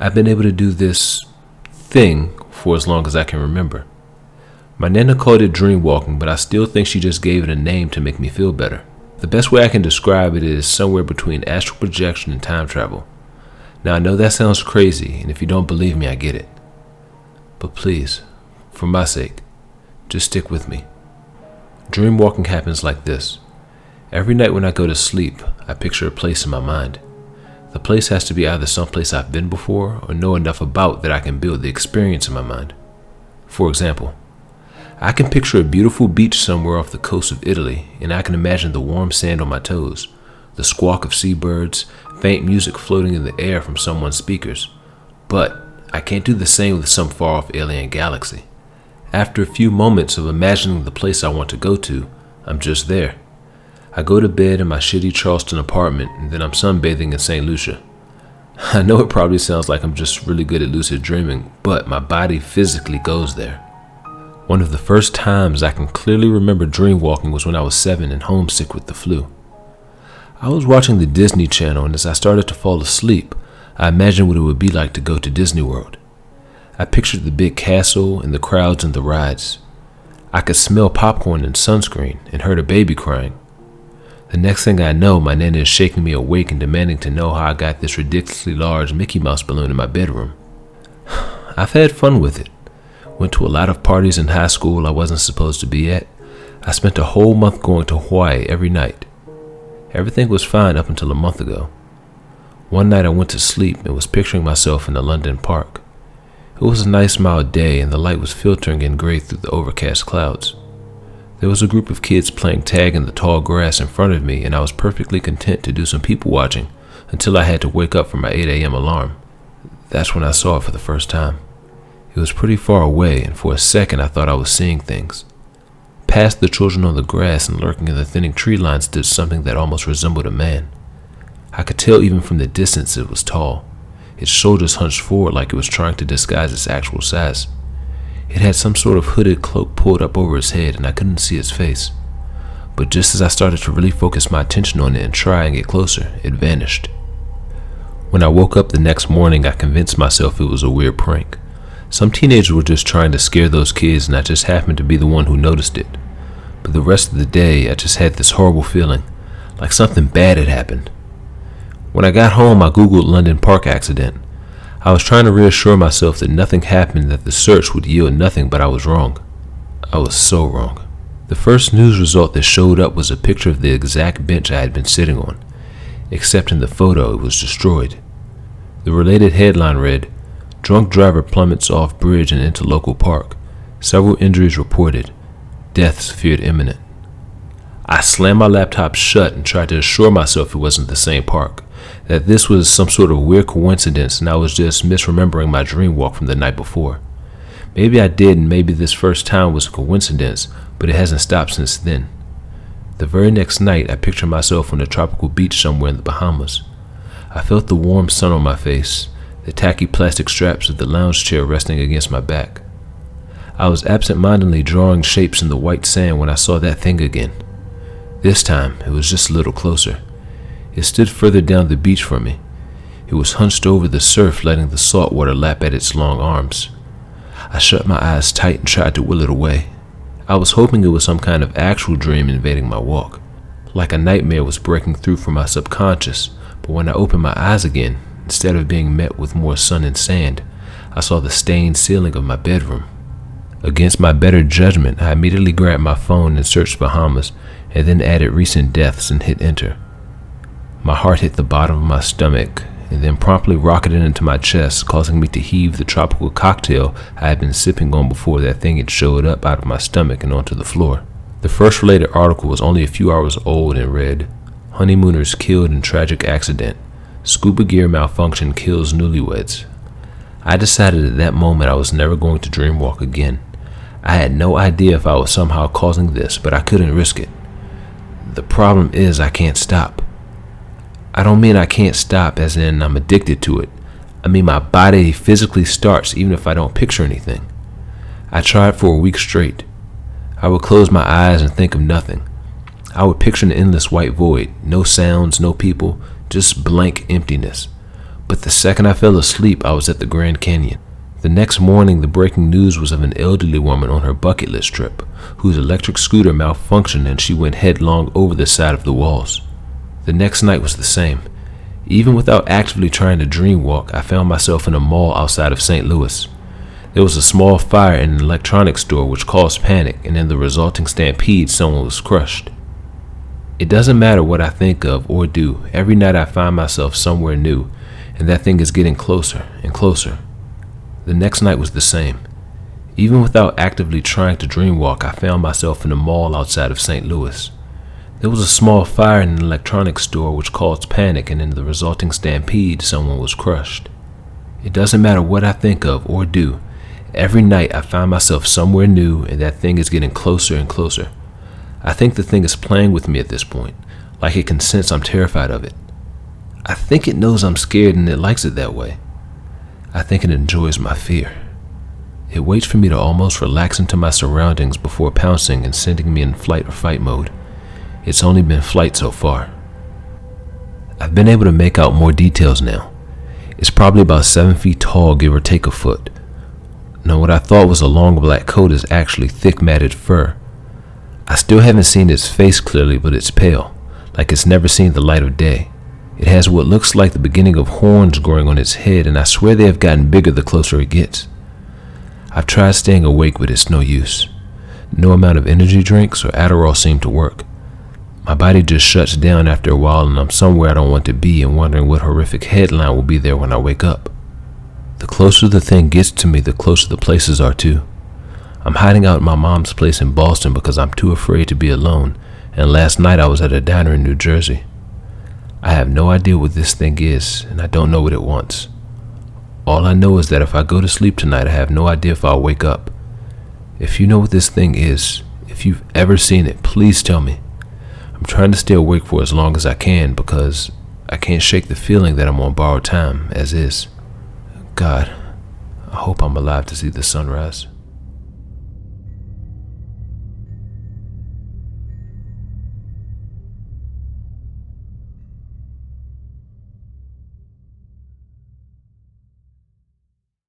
I've been able to do this thing for as long as I can remember. My nana called it dream walking, but I still think she just gave it a name to make me feel better. The best way I can describe it is somewhere between astral projection and time travel. Now I know that sounds crazy, and if you don't believe me, I get it. But please, for my sake, just stick with me. Dream walking happens like this. Every night when I go to sleep, I picture a place in my mind. The place has to be either someplace I've been before or know enough about that I can build the experience in my mind. For example, I can picture a beautiful beach somewhere off the coast of Italy, and I can imagine the warm sand on my toes, the squawk of seabirds, faint music floating in the air from someone's speakers. But I can't do the same with some far-off alien galaxy. After a few moments of imagining the place I want to go to, I'm just there. I go to bed in my shitty Charleston apartment, and then I'm sunbathing in St. Lucia. I know it probably sounds like I'm just really good at lucid dreaming, but my body physically goes there. One of the first times I can clearly remember dream walking was when I was 7 and homesick with the flu. I was watching the Disney Channel, and as I started to fall asleep, I imagined what it would be like to go to Disney World. I pictured the big castle and the crowds and the rides. I could smell popcorn and sunscreen and heard a baby crying. The next thing I know, my nana is shaking me awake and demanding to know how I got this ridiculously large Mickey Mouse balloon in my bedroom. I've had fun with it. Went to a lot of parties in high school I wasn't supposed to be at. I spent a whole month going to Hawaii every night. Everything was fine up until a month ago. One night I went to sleep and was picturing myself in a London park. It was a nice mild day and the light was filtering in gray through the overcast clouds. There was a group of kids playing tag in the tall grass in front of me, and I was perfectly content to do some people watching until I had to wake up from my 8 a.m. alarm. That's when I saw it for the first time. It was pretty far away, and for a second I thought I was seeing things. Past the children on the grass and lurking in the thinning tree line stood something that almost resembled a man. I could tell even from the distance it was tall. Its shoulders hunched forward like it was trying to disguise its actual size. It had some sort of hooded cloak pulled up over its head, and I couldn't see its face. But just as I started to really focus my attention on it and try and get closer, it vanished. When I woke up the next morning, I convinced myself it was a weird prank. Some teenagers were just trying to scare those kids, and I just happened to be the one who noticed it. But the rest of the day, I just had this horrible feeling, like something bad had happened. When I got home, I Googled London Park accident. I was trying to reassure myself that nothing happened, that the search would yield nothing, but I was wrong. I was so wrong. The first news result that showed up was a picture of the exact bench I had been sitting on, except in the photo it was destroyed. The related headline read, "Drunk driver plummets off bridge in interlocal park. Several injuries reported. Deaths feared imminent." I slammed my laptop shut and tried to assure myself it wasn't the same park, that this was some sort of weird coincidence and I was just misremembering my dream walk from the night before. Maybe I did, and maybe this first time was a coincidence, but it hasn't stopped since then. The very next night, I pictured myself on a tropical beach somewhere in the Bahamas. I felt the warm sun on my face, the tacky plastic straps of the lounge chair resting against my back. I was absent-mindedly drawing shapes in the white sand when I saw that thing again. This time, it was just a little closer. It stood further down the beach from me. It was hunched over the surf, letting the salt water lap at its long arms. I shut my eyes tight and tried to will it away. I was hoping it was some kind of actual dream invading my walk, like a nightmare was breaking through from my subconscious, but when I opened my eyes again, instead of being met with more sun and sand, I saw the stained ceiling of my bedroom. Against my better judgment, I immediately grabbed my phone and searched Bahamas, and then added recent deaths and hit enter. My heart hit the bottom of my stomach, and then promptly rocketed into my chest, causing me to heave the tropical cocktail I had been sipping on before that thing had showed up out of my stomach and onto the floor. The first related article was only a few hours old and read, "Honeymooners killed in tragic accident. Scuba gear malfunction kills newlyweds." I decided at that moment I was never going to dreamwalk again. I had no idea if I was somehow causing this, but I couldn't risk it. The problem is I can't stop. I don't mean I can't stop as in I'm addicted to it. I mean my body physically starts even if I don't picture anything. I tried for a week straight. I would close my eyes and think of nothing. I would picture an endless white void, no sounds, no people, just blank emptiness. But the second I fell asleep, I was at the Grand Canyon. The next morning, the breaking news was of an elderly woman on her bucket list trip, whose electric scooter malfunctioned and she went headlong over the side of the walls. The next night was the same. Even without actively trying to dream walk, I found myself in a mall outside of St. Louis. There was a small fire in an electronics store which caused panic, and in the resulting stampede, someone was crushed. It doesn't matter what I think of or do, every night I find myself somewhere new, and that thing is getting closer and closer. The next night was the same. Even without actively trying to dream walk, I found myself in a mall outside of St. Louis. There was a small fire in an electronics store which caused panic, and in the resulting stampede, someone was crushed. It doesn't matter what I think of or do, every night I find myself somewhere new, and that thing is getting closer and closer. I think the thing is playing with me at this point, like it can sense I'm terrified of it. I think it knows I'm scared and it likes it that way. I think it enjoys my fear. It waits for me to almost relax into my surroundings before pouncing and sending me in flight or fight mode. It's only been flight so far. I've been able to make out more details now. It's probably about 7 feet tall, give or take a foot. Now what I thought was a long black coat is actually thick matted fur. I still haven't seen its face clearly, but it's pale, like it's never seen the light of day. It has what looks like the beginning of horns growing on its head, and I swear they have gotten bigger the closer it gets. I've tried staying awake, but it's no use. No amount of energy drinks or Adderall seem to work. My body just shuts down after a while, and I'm somewhere I don't want to be and wondering what horrific headline will be there when I wake up. The closer the thing gets to me, the closer the places are too. I'm hiding out at my mom's place in Boston because I'm too afraid to be alone, and last night I was at a diner in New Jersey. I have no idea what this thing is, and I don't know what it wants. All I know is that if I go to sleep tonight, I have no idea if I'll wake up. If you know what this thing is, if you've ever seen it, please tell me. I'm trying to stay awake for as long as I can because I can't shake the feeling that I'm on borrowed time, as is. God, I hope I'm alive to see the sunrise.